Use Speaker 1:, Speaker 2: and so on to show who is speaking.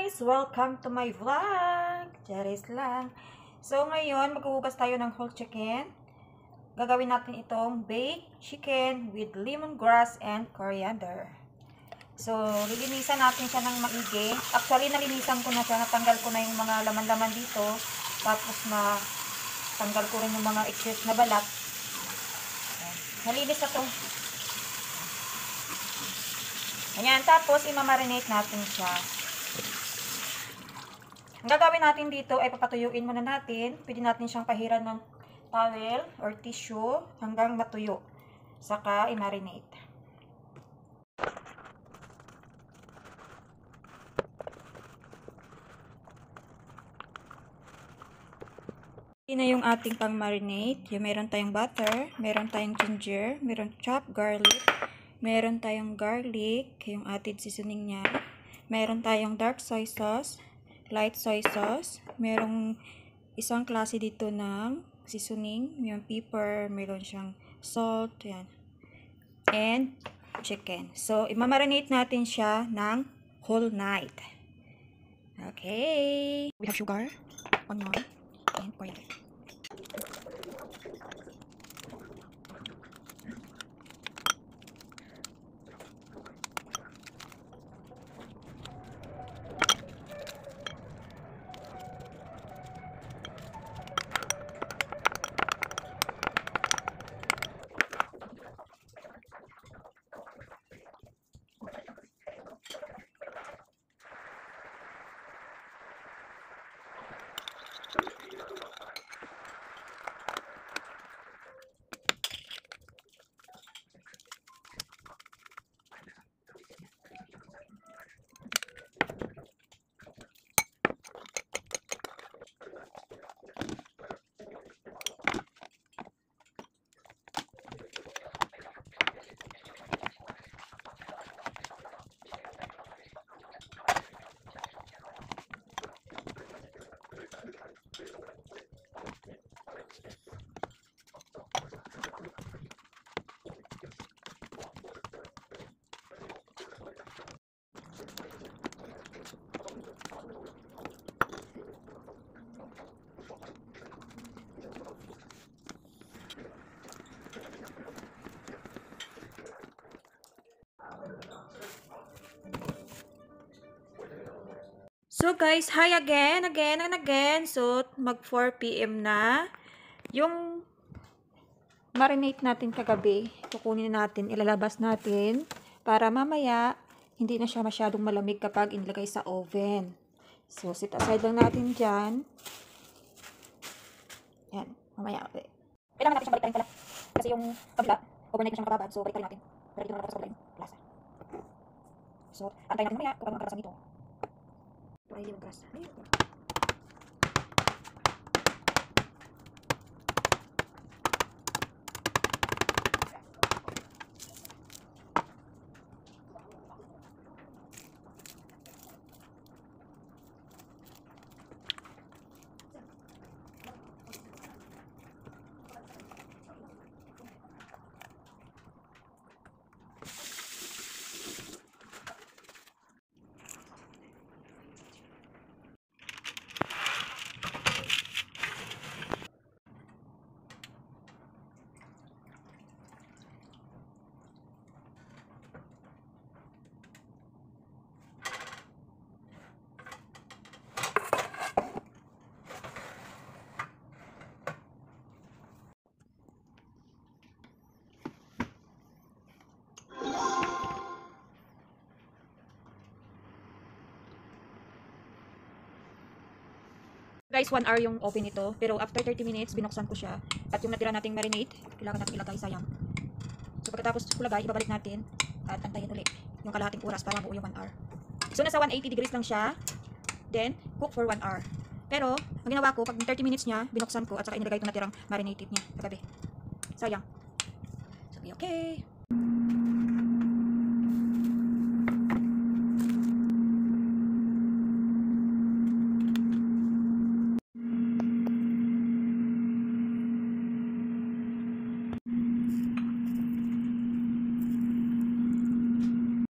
Speaker 1: guys! Welcome to my vlog! Charis lang. So, ngayon, maghuhugas tayo ng whole chicken. Gagawin natin itong baked chicken with lemongrass and coriander. So, lilinisan natin siya ng maigi. Actually, nalinisan ko na siya. Natanggal ko na yung mga laman-laman dito. Tapos na tanggal ko rin yung mga excess na balat. Nalinis na to. Ayan, tapos imamarinate natin siya. Ang gagawin natin dito ay papatuyuin muna natin. Pwede natin siyang pahiran ng towel or tissue hanggang matuyo. Saka i-marinate. Ito na yung ating pang-marinate. Meron tayong butter, meron tayong ginger, meron chopped garlic, meron tayong garlic, yung added seasoning niya. Meron tayong dark soy sauce, light soy sauce, merong isang klase dito ng seasoning, yung pepper, meron siyang salt, yan. And chicken. So, imamarinate natin siya ng whole night. Okay. We have sugar, onion, and coriander. So guys, hi again and again. So mag 4 PM na. Yung marinate natin kagabi, kukunin natin, ilalabas natin para mamaya hindi na siya masyadong malamig kapag inilagay sa oven. So set aside lang natin diyan. Yan, mamaya ulit. Kailangan natin siyang balik pala. Kasi yung kabila, overnight na siyang nakababad. So balik natin. Pero dito na natin sa yung lasa. So antay natin mamaya kapag makarasan dito. Ay, lemongrass. Ayun. Guys, 1 hour yung open nito. Pero after 30 minutes, binuksan ko siya. At yung natira nating marinade, kailangan natin ilagay, sayang. So pagkatapos ilagay, ibabalik natin. At antayin ulit yung kalahating oras para buo yung 1 hour. So nasa 180 degrees lang siya. Then, cook for 1 hour. Pero, ang ginawa ko, pag 30 minutes niya, binuksan ko at saka inilagay itong natirang marinated niya kagabi. Sayang. So, okay.